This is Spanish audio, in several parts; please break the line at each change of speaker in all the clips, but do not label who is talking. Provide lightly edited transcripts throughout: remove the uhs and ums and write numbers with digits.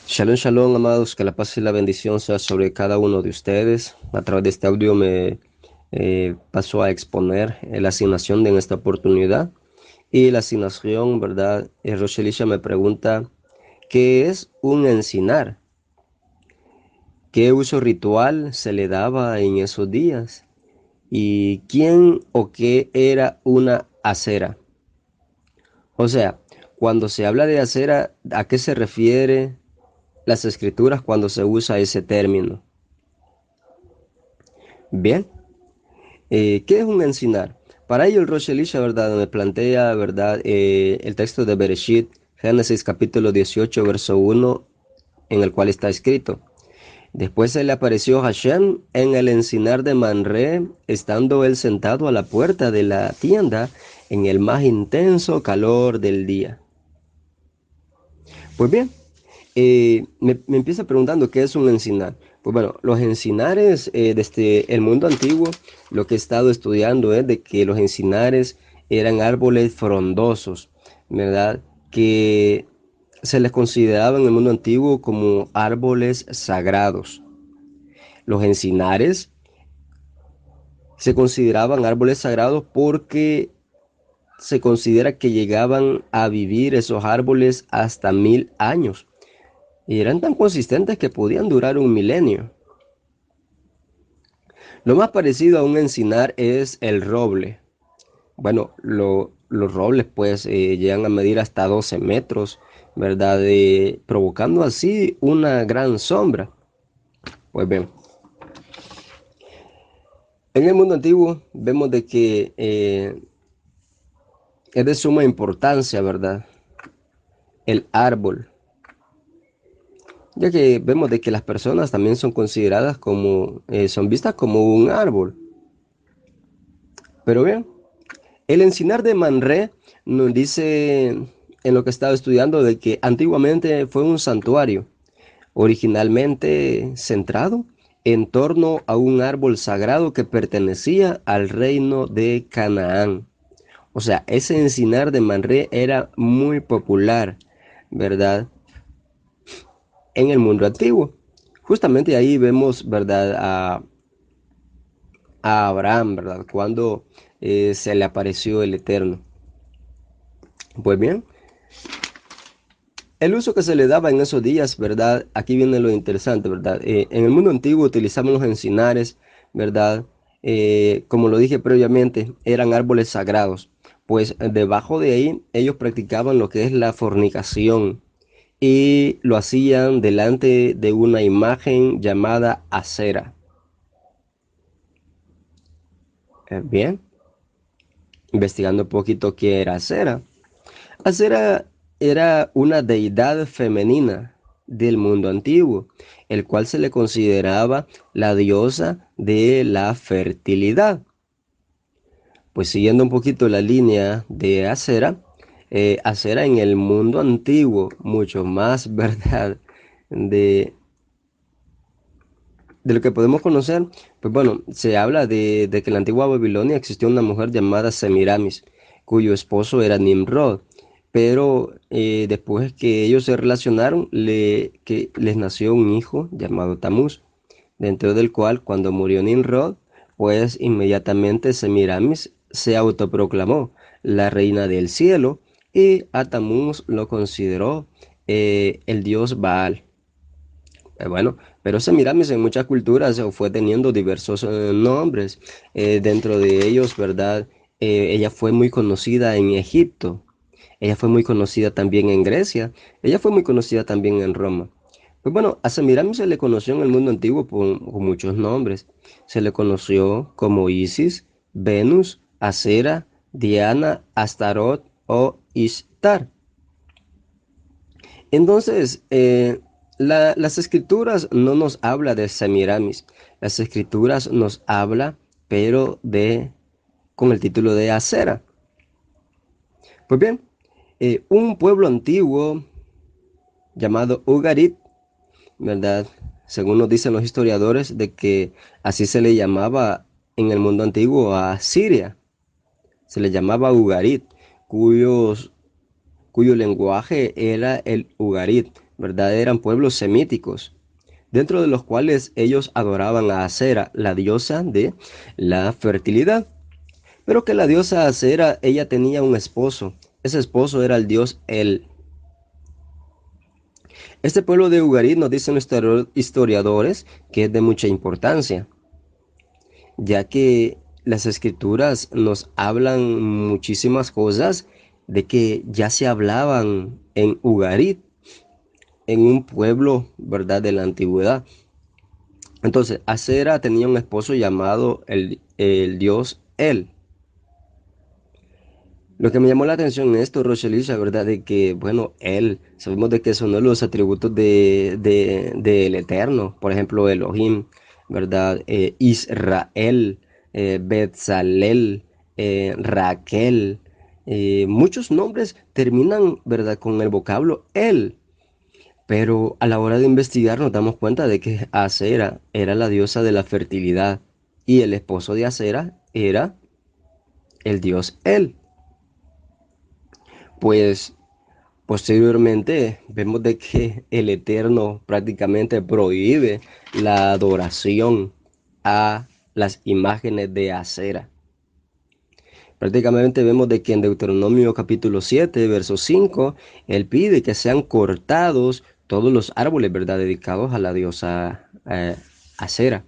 Shalom, shalom, amados, que la paz y la bendición sea sobre cada uno de ustedes. A través de este audio me paso a exponer la asignación de en esta oportunidad. Y la asignación, ¿verdad? Rochelisha me pregunta, ¿qué es un encinar? ¿Qué uso ritual se le daba en esos días? ¿Y quién o qué era una acera? O sea, cuando se habla de acera, ¿a qué se refiere las escrituras cuando se usa ese término? Bien. ¿Qué es un encinar? Para ello el Rosh Elisha, ¿verdad? Me plantea, ¿verdad? El texto de Bereshit, Génesis capítulo 18, verso 1, en el cual está escrito: Después se le apareció Hashem en el encinar de Manré, estando él sentado a la puerta de la tienda en el más intenso calor del día. Pues bien, me empieza preguntando qué es un encinar. Pues bueno, los encinares, desde el mundo antiguo, lo que he estado estudiando es de que los encinares eran árboles frondosos, ¿verdad? Que se les consideraba en el mundo antiguo como árboles sagrados. Los encinares se consideraban árboles sagrados porque se considera que llegaban a vivir esos árboles hasta 1000 años. Y eran tan consistentes que podían durar un milenio. Lo más parecido a un encinar es el roble. Bueno, los robles pues llegan a medir hasta 12 metros, ¿verdad? Provocando así una gran sombra. Pues bien, en el mundo antiguo vemos de que es de suma importancia, ¿verdad? El árbol, ya que vemos de que las personas también son consideradas como, son vistas como un árbol. Pero bien, el encinar de Manré nos dice en lo que estaba estudiando de que antiguamente fue un santuario, originalmente centrado en torno a un árbol sagrado que pertenecía al reino de Canaán. O sea, ese encinar de Manré era muy popular, ¿verdad? En el mundo antiguo. Justamente ahí vemos, ¿verdad? A Abraham, ¿verdad? Cuando se le apareció el Eterno. Pues bien, el uso que se le daba en esos días, ¿verdad? Aquí viene lo interesante, ¿verdad? En el mundo antiguo utilizaban los encinares, ¿verdad? Como lo dije previamente, eran árboles sagrados. Pues debajo de ahí ellos practicaban lo que es la fornicación y lo hacían delante de una imagen llamada acera. Bien, investigando un poquito qué era acera. Acera era una deidad femenina del mundo antiguo, el cual se le consideraba la diosa de la fertilidad. Pues siguiendo un poquito la línea de Acera, Acera en el mundo antiguo, mucho más, ¿verdad? De, de lo que podemos conocer, pues bueno, se habla de que en la antigua Babilonia existió una mujer llamada Semiramis, cuyo esposo era Nimrod, pero después que ellos se relacionaron, que les nació un hijo llamado Tamuz, dentro del cual cuando murió Nimrod, pues inmediatamente Semiramis se autoproclamó la reina del cielo y a Tamuz lo consideró el dios Baal. Bueno, pero Semiramis en muchas culturas fue teniendo diversos nombres. Dentro de ellos, ¿verdad? Ella fue muy conocida en Egipto. Ella fue muy conocida también en Grecia. Ella fue muy conocida también en Roma. Pues bueno, a Semiramis se le conoció en el mundo antiguo por muchos nombres. Se le conoció como Isis, Venus, Acera, Diana, Astarot o Ishtar. Entonces, las escrituras no nos habla de Semiramis, las escrituras nos habla, pero con el título de Acera. Pues bien, un pueblo antiguo llamado Ugarit, ¿verdad? Según nos dicen los historiadores, de que así se le llamaba en el mundo antiguo a Siria, se le llamaba Ugarit, cuyo lenguaje era el Ugarit, ¿verdad? Eran pueblos semíticos, dentro de los cuales ellos adoraban a Acera, la diosa de la fertilidad. Pero que la diosa Acera, ella tenía un esposo. Ese esposo era el dios El. Este pueblo de Ugarit, nos dicen los historiadores, que es de mucha importancia, ya que las escrituras nos hablan muchísimas cosas de que ya se hablaban en Ugarit, en un pueblo, ¿verdad?, de la antigüedad. Entonces, Acera tenía un esposo llamado el dios El. Lo que me llamó la atención en esto, Rochelle, la verdad, de que, bueno, él, sabemos de que son uno de los atributos del Eterno, por ejemplo, Elohim, ¿verdad? Israel, Betzalel, Raquel, muchos nombres terminan, ¿verdad?, con el vocablo él, pero a la hora de investigar nos damos cuenta de que Acera era la diosa de la fertilidad y el esposo de Acera era el dios él. Pues posteriormente vemos de que el Eterno prácticamente prohíbe la adoración a las imágenes de acera. Prácticamente vemos de que en Deuteronomio capítulo 7, verso 5, él pide que sean cortados todos los árboles, ¿verdad?, dedicados a la diosa Acera.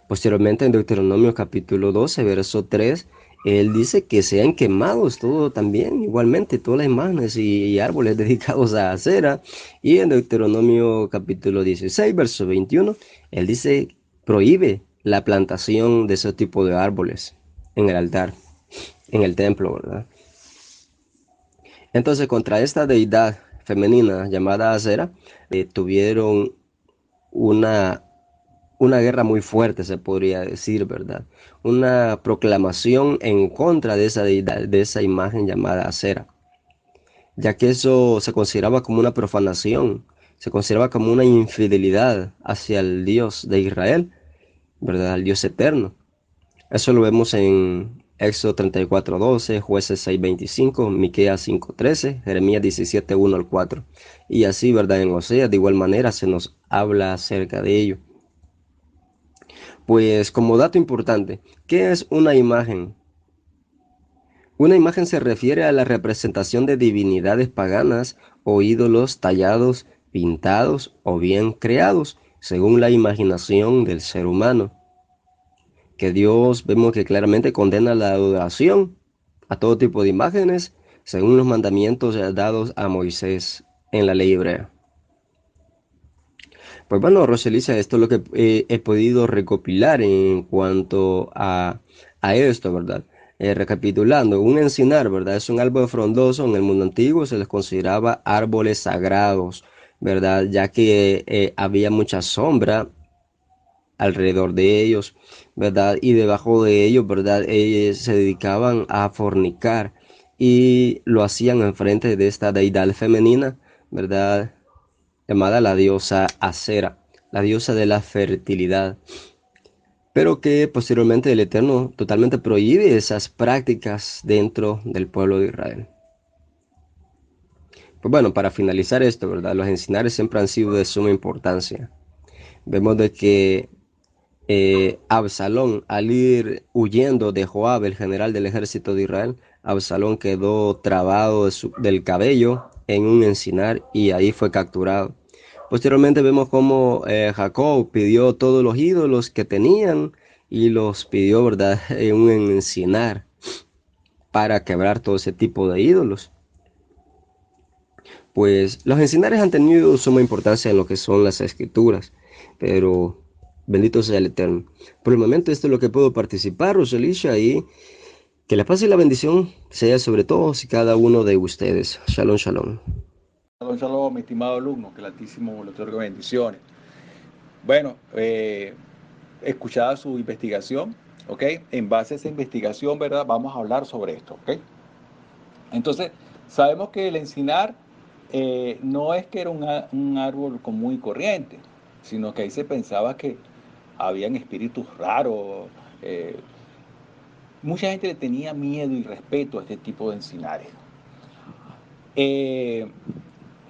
Posteriormente en Deuteronomio capítulo 12, verso 3, él dice que sean quemados todo también, igualmente, todas las imágenes y árboles dedicados a Acera. Y en Deuteronomio capítulo 16, verso 21, él dice, prohíbe la plantación de ese tipo de árboles en el altar, en el templo, ¿verdad? Entonces, contra esta deidad femenina llamada Acera, tuvieron una, una guerra muy fuerte, se podría decir, ¿verdad? Una proclamación en contra de esa deidad, de esa imagen llamada Acera, ya que eso se consideraba como una profanación, se consideraba como una infidelidad hacia el Dios de Israel, ¿verdad? Al Dios eterno. Eso lo vemos en Éxodo 34:12, Jueces 6:25, Miqueas 5:13, Jeremías 17:1 al 4. Y así, ¿verdad? En Oseas, de igual manera, se nos habla acerca de ello. Pues como dato importante, ¿qué es una imagen? Una imagen se refiere a la representación de divinidades paganas o ídolos tallados, pintados o bien creados, según la imaginación del ser humano. Que Dios vemos que claramente condena la adoración a todo tipo de imágenes, según los mandamientos dados a Moisés en la ley hebrea. Pues bueno, Roselicia, esto es lo que he podido recopilar en cuanto a esto, ¿verdad? Recapitulando, un encinar, ¿verdad? Es un árbol frondoso. En el mundo antiguo se les consideraba árboles sagrados, ¿verdad? Ya que había mucha sombra alrededor de ellos, ¿verdad? Y debajo de ellos, ¿verdad? Ellos se dedicaban a fornicar y lo hacían enfrente de esta deidad femenina, ¿verdad? Llamada la diosa Acera, la diosa de la fertilidad, pero que posteriormente el Eterno totalmente prohíbe esas prácticas dentro del pueblo de Israel. Pues bueno, para finalizar esto, ¿verdad? Los encinares siempre han sido de suma importancia. Vemos de que Absalón, al ir huyendo de Joab, el general del ejército de Israel, Absalón quedó trabado del cabello en un encinar y ahí fue capturado. Posteriormente vemos cómo Jacob pidió todos los ídolos que tenían y los pidió, ¿verdad?, en un encinar para quebrar todo ese tipo de ídolos. Pues los encinares han tenido suma importancia en lo que son las escrituras, pero bendito sea el Eterno. Por el momento esto es lo que puedo participar, Roselicia, y que la paz y la bendición sea sobre todos y cada uno de ustedes. Shalom, shalom.
Shalom, shalom, mi estimado alumno, que el Altísimo le otorgue bendiciones. Bueno, escuchada su investigación, ¿ok? En base a esa investigación, ¿verdad? Vamos a hablar sobre esto, ¿ok? Entonces, sabemos que el encinar no es que era un árbol común y corriente, sino que ahí se pensaba que habían espíritus raros. eh, Mucha gente le tenía miedo y respeto a este tipo de encinares. Eh,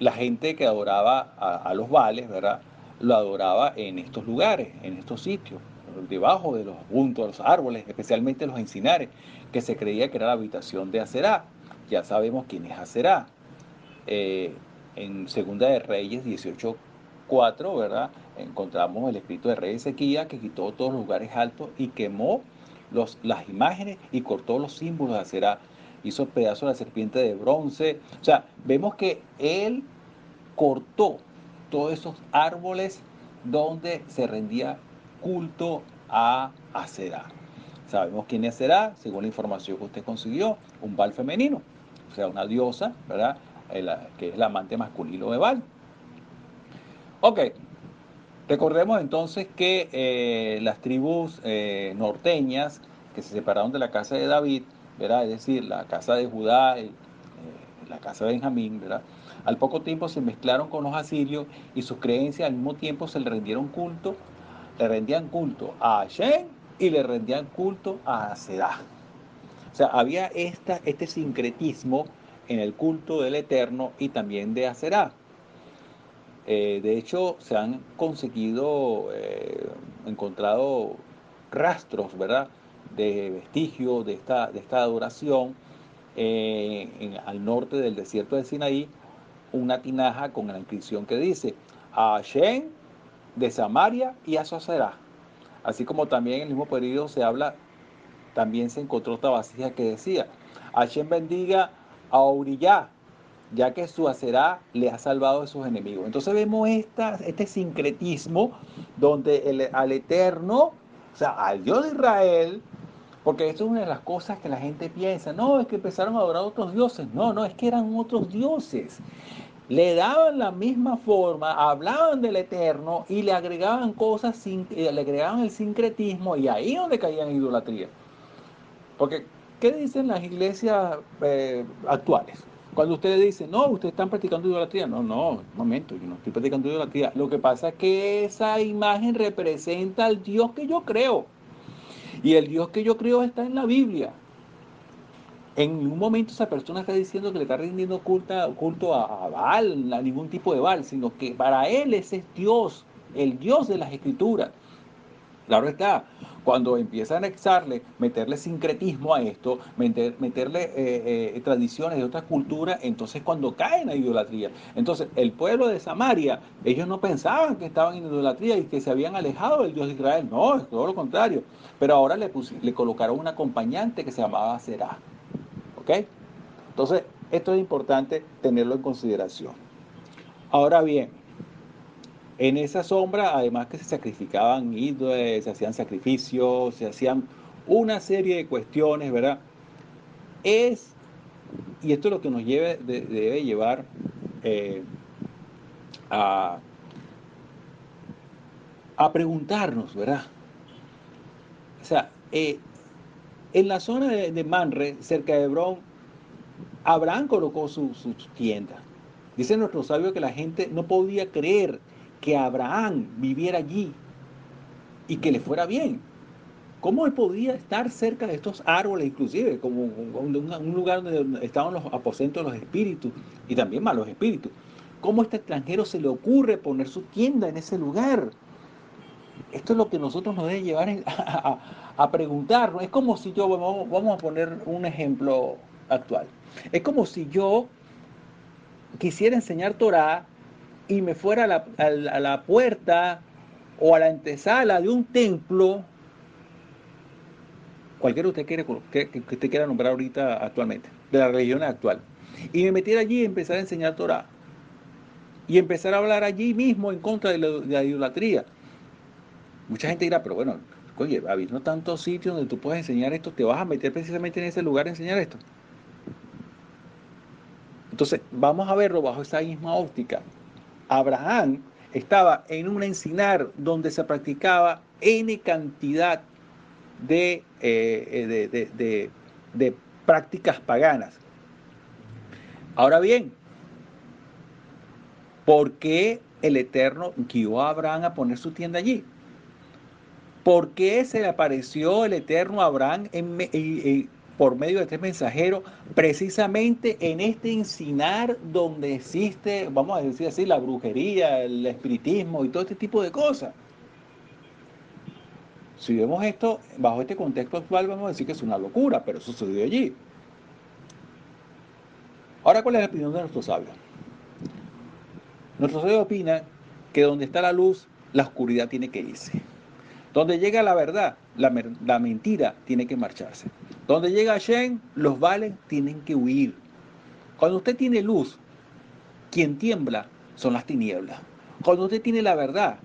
la gente que adoraba a los Baales, ¿verdad? Lo adoraba en estos lugares, en estos sitios, debajo de los juntos a los árboles, especialmente los encinares, que se creía que era la habitación de Aserá. Ya sabemos quién es Aserá. Eh, en Segunda de Reyes 18:4, ¿verdad? Encontramos el escrito de rey Ezequías que quitó todos los lugares altos y quemó las imágenes y cortó los símbolos de Aserá. Hizo pedazos de la serpiente de bronce. O sea, vemos que él cortó todos esos árboles donde se rendía culto a Aserá. Sabemos quién es Aserá, según la información que usted consiguió, un Baal femenino, o sea, una diosa, ¿verdad? Que es el amante masculino de Baal. Ok, recordemos entonces que las tribus norteñas que se separaron de la casa de David, ¿verdad? Es decir, la casa de Judá, la casa de Benjamín, ¿verdad? Al poco tiempo se mezclaron con los asirios y sus creencias al mismo tiempo le rendían culto a Hashem y le rendían culto a Sedá. O sea, había este sincretismo en el culto del Eterno y también de Aserá. De hecho, se han conseguido, encontrado rastros, ¿verdad?, de vestigios de esta adoración al norte del desierto de Sinaí, una tinaja con la inscripción que dice a Hashem de Samaria y a Aserá. Así como también en el mismo periodo se habla, también se encontró otra vasija que decía Hashem bendiga a Oriyá, ya que su Aserá le ha salvado de sus enemigos. Entonces vemos este sincretismo donde al Eterno, o sea, al Dios de Israel, porque esto es una de las cosas que la gente piensa, no, es que empezaron a adorar a otros dioses, no, no, es que eran otros dioses. Le daban la misma forma, hablaban del Eterno y le agregaban cosas, le agregaban el sincretismo y ahí es donde caían en idolatría. Porque, ¿qué dicen las iglesias actuales? Cuando ustedes dicen, no, ustedes están practicando idolatría. No, no, un momento, yo no estoy practicando idolatría. Lo que pasa es que esa imagen representa al Dios que yo creo. Y el Dios que yo creo está en la Biblia. En ningún momento esa persona está diciendo que le está rindiendo culto a Baal, a ningún tipo de Baal, sino que para él ese es Dios, el Dios de las Escrituras. Claro está, cuando empieza a anexarle, meterle sincretismo a esto, meterle tradiciones de otras culturas, entonces cuando caen a idolatría. Entonces, el pueblo de Samaria, ellos no pensaban que estaban en idolatría y que se habían alejado del Dios de Israel. No, es todo lo contrario. Pero ahora le colocaron un acompañante que se llamaba Será. ¿Ok? Entonces, esto es importante tenerlo en consideración. Ahora bien, en esa sombra, además que se sacrificaban ídolos, se hacían sacrificios, se hacían una serie de cuestiones, ¿verdad? Es, y esto es lo que nos debe llevar eh, a, a preguntarnos, ¿verdad? O sea, en la zona de Manre, cerca de Hebrón, Abraham colocó su tienda. Dice nuestro sabio que la gente no podía creer que Abraham viviera allí y que le fuera bien. ¿Cómo él podía estar cerca de estos árboles, inclusive, como un lugar donde estaban los aposentos de los espíritus y también malos espíritus? ¿Cómo a este extranjero se le ocurre poner su tienda en ese lugar? Esto es lo que nosotros nos debe llevar a preguntarnos. Es como si yo, vamos a poner un ejemplo actual. Es como si yo quisiera enseñar Torah y me fuera a la puerta o a la antesala de un templo, cualquiera usted que usted quiera nombrar ahorita actualmente, de la religión actual, y me metiera allí y empezar a enseñar Torah, y empezar a hablar allí mismo en contra de la idolatría. Mucha gente dirá, pero bueno, oye, habiendo tantos sitios donde tú puedes enseñar esto, ¿te vas a meter precisamente en ese lugar a enseñar esto? Entonces, vamos a verlo bajo esa misma óptica. Abraham estaba en un encinar donde se practicaba N cantidad de prácticas paganas. Ahora bien, ¿por qué el Eterno guió a Abraham a poner su tienda allí? ¿Por qué se le apareció el Eterno a Abraham? por medio de este mensajero, precisamente en este encinar donde existe, vamos a decir así, la brujería, el espiritismo y todo este tipo de cosas. Si vemos esto bajo este contexto actual, vamos a decir que es una locura, pero eso sucedió allí. Ahora, ¿cuál es la opinión de nuestros sabios? Nuestros sabios opinan que donde está la luz, la oscuridad tiene que irse. Donde llega la verdad, la mentira tiene que marcharse. Donde llega Shen, los vales tienen que huir. Cuando usted tiene luz, quien tiembla son las tinieblas. Cuando usted tiene la verdad,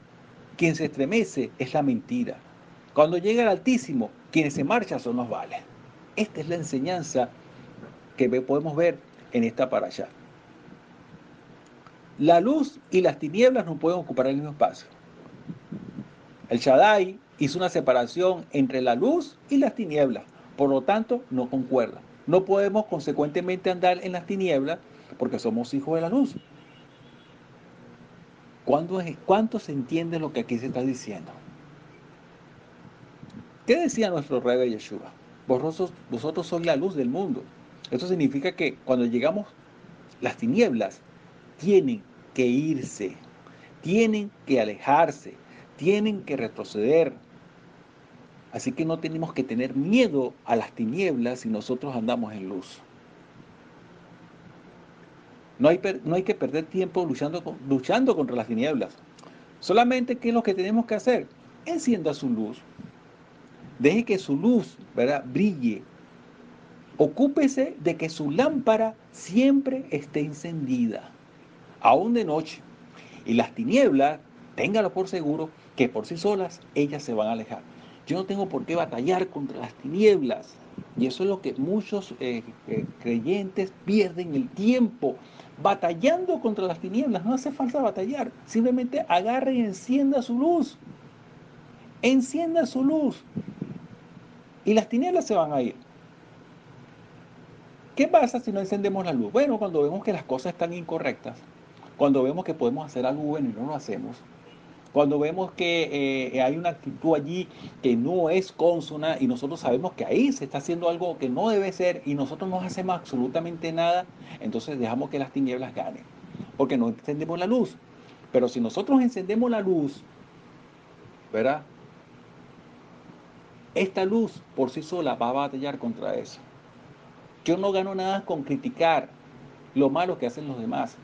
quien se estremece es la mentira. Cuando llega el Altísimo, quienes se marchan son los vales. Esta es la enseñanza que podemos ver en esta parasha. La luz y las tinieblas no pueden ocupar el mismo espacio. El Shaddai hizo una separación entre la luz y las tinieblas, por lo tanto no concuerda. No podemos consecuentemente andar en las tinieblas porque somos hijos de la luz. ¿Cuánto se entiende lo que aquí se está diciendo? ¿Qué decía nuestro rey de Yeshua? Vosotros sois la luz del mundo. Esto significa que cuando llegamos, las tinieblas tienen que irse, tienen que alejarse, tienen que retroceder. Así que no tenemos que tener miedo a las tinieblas si nosotros andamos en luz. No hay que perder tiempo luchando contra las tinieblas. Solamente, ¿qué es lo que tenemos que hacer? Encienda su luz. Deje que su luz, ¿verdad?, brille. Ocúpese de que su lámpara siempre esté encendida, aún de noche. Y las tinieblas, téngalo por seguro, que por sí solas ellas se van a alejar. Yo no tengo por qué batallar contra las tinieblas. Y eso es lo que muchos creyentes pierden el tiempo, batallando contra las tinieblas. No hace falta batallar, simplemente agarre y encienda su luz. Encienda su luz y las tinieblas se van a ir. ¿Qué pasa si no encendemos la luz? Bueno, cuando vemos que las cosas están incorrectas, cuando vemos que podemos hacer algo bueno y no lo hacemos, cuando vemos que hay una actitud allí que no es consona y nosotros sabemos que ahí se está haciendo algo que no debe ser y nosotros no hacemos absolutamente nada, entonces dejamos que las tinieblas ganen, porque no encendemos la luz. Pero si nosotros encendemos la luz, ¿verdad? Esta luz por sí sola va a batallar contra eso. Yo no gano nada con criticar lo malo que hacen los demás.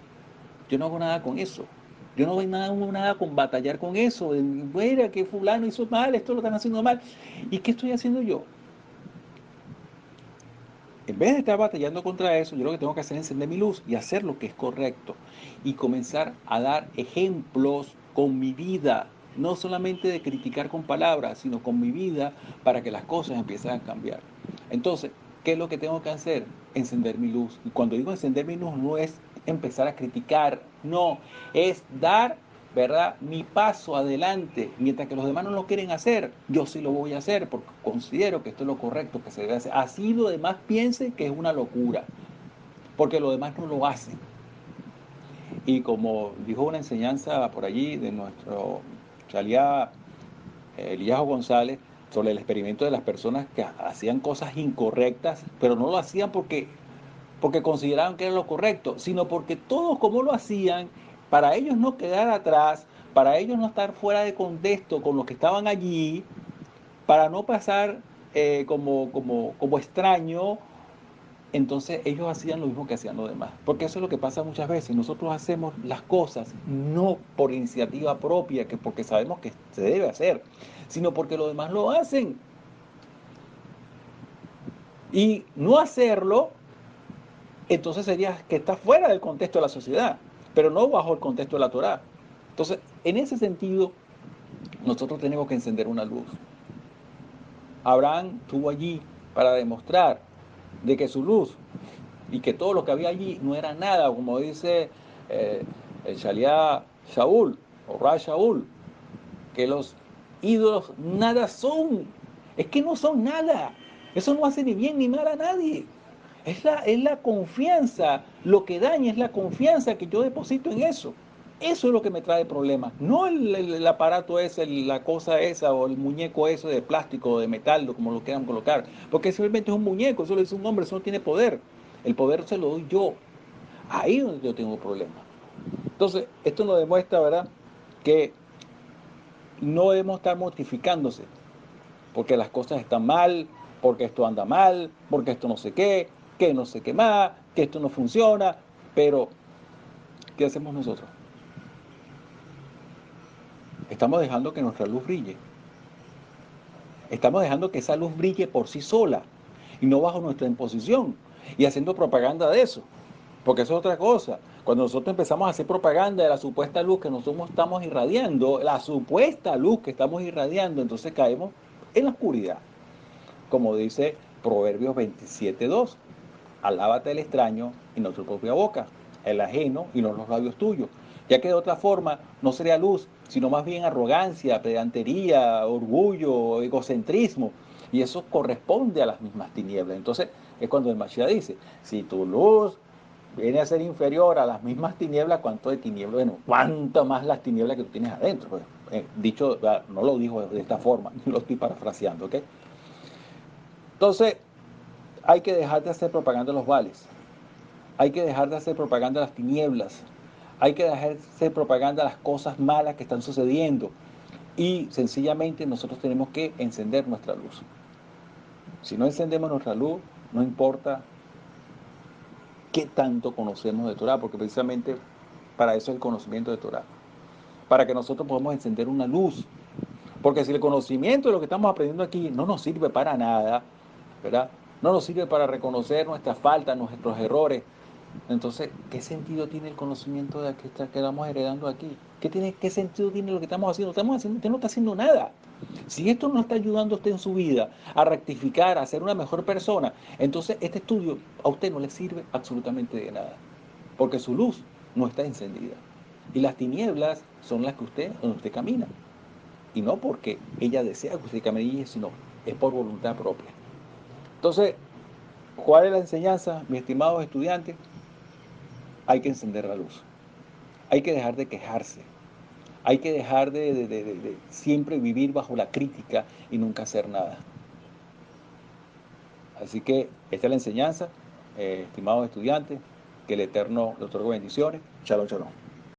Yo no hago nada con eso. Yo no hago nada con batallar con eso. Mira, que fulano hizo mal, esto lo están haciendo mal. ¿Y qué estoy haciendo yo? En vez de estar batallando contra eso, yo lo que tengo que hacer es encender mi luz y hacer lo que es correcto. Y comenzar a dar ejemplos con mi vida. No solamente de criticar con palabras, sino con mi vida para que las cosas empiecen a cambiar. Entonces, ¿qué es lo que tengo que hacer? Encender mi luz. Y cuando digo encender mi luz, no es empezar a criticar, no, es dar, ¿verdad?, mi paso adelante. Mientras que los demás no lo quieren hacer, yo sí lo voy a hacer porque considero que esto es lo correcto que se debe hacer. Así los demás piensen que es una locura, porque los demás no lo hacen. Y como dijo una enseñanza por allí de nuestro Chalía Eliyahu González, sobre el experimento de las personas que hacían cosas incorrectas, pero no lo hacían porque consideraban que era lo correcto, sino porque todos como lo hacían, para ellos no quedar atrás, para ellos no estar fuera de contexto con los que estaban allí, para no pasar como extraño, entonces ellos hacían lo mismo que hacían los demás. Porque eso es lo que pasa muchas veces. Nosotros hacemos las cosas no por iniciativa propia, que porque sabemos que se debe hacer, sino porque los demás lo hacen. Y no hacerlo entonces sería que está fuera del contexto de la sociedad, pero no bajo el contexto de la Torá. Entonces, en ese sentido, nosotros tenemos que encender una luz. Abraham estuvo allí para demostrar de que su luz y que todo lo que había allí no era nada, como dice el Shaliá Shaul, o Ra Shaul, que los ídolos nada son. Es que no son nada. Eso no hace ni bien ni mal a nadie. Es la confianza. Lo que daña es la confianza que yo deposito en eso. Eso es lo que me trae problemas, no el aparato ese, la cosa esa o el muñeco ese de plástico o de metal, o como lo quieran colocar, porque simplemente es un muñeco, eso lo dice un hombre, eso no tiene poder. El poder se lo doy yo. Ahí es donde yo tengo problemas. Entonces, esto nos demuestra, ¿verdad?, que no debemos estar mortificándose porque las cosas están mal, porque esto anda mal, porque esto no sé qué, que no sé qué más, que esto no funciona, pero ¿qué hacemos nosotros? Estamos dejando que nuestra luz brille. Estamos dejando que esa luz brille por sí sola y no bajo nuestra imposición y haciendo propaganda de eso. Porque eso es otra cosa. Cuando nosotros empezamos a hacer propaganda de la supuesta luz que nosotros estamos irradiando, la supuesta luz que estamos irradiando, entonces caemos en la oscuridad. Como dice Proverbios 27:2. Alábate el extraño y no tu propia boca, el ajeno y no los labios tuyos. Ya que de otra forma no sería luz, sino más bien arrogancia, pedantería, orgullo, egocentrismo. Y eso corresponde a las mismas tinieblas. Entonces es cuando el Mashiach dice, si tu luz viene a ser inferior a las mismas tinieblas, ¿cuánto de tinieblas? Bueno, ¿cuánto más las tinieblas que tú tienes adentro? Pues, dicho, no lo dijo de esta forma, lo estoy parafraseando, ¿ok? Entonces, hay que dejar de hacer propaganda de los vales. Hay que dejar de hacer propaganda de las tinieblas. Hay que dejar de hacer propaganda de las cosas malas que están sucediendo. Y sencillamente nosotros tenemos que encender nuestra luz. Si no encendemos nuestra luz, no importa qué tanto conocemos de Torah, porque precisamente para eso es el conocimiento de Torah. Para que nosotros podamos encender una luz. Porque si el conocimiento de lo que estamos aprendiendo aquí no nos sirve para nada, ¿verdad? No nos sirve para reconocer nuestras faltas, nuestros errores. Entonces, ¿qué sentido tiene el conocimiento de que estamos heredando aquí? ¿Qué sentido tiene lo que estamos haciendo? Usted no está haciendo nada. Si esto no está ayudando a usted en su vida a rectificar, a ser una mejor persona, entonces este estudio a usted no le sirve absolutamente de nada. Porque su luz no está encendida. Y las tinieblas son las que donde usted camina. Y no porque ella desea que usted camine, sino es por voluntad propia. Entonces, ¿cuál es la enseñanza, mis estimados estudiantes? Hay que encender la luz. Hay que dejar de quejarse. Hay que dejar de siempre vivir bajo la crítica y nunca hacer nada. Así que esta es la enseñanza, estimados estudiantes, que el Eterno les otorgue bendiciones. Shalom, shalom.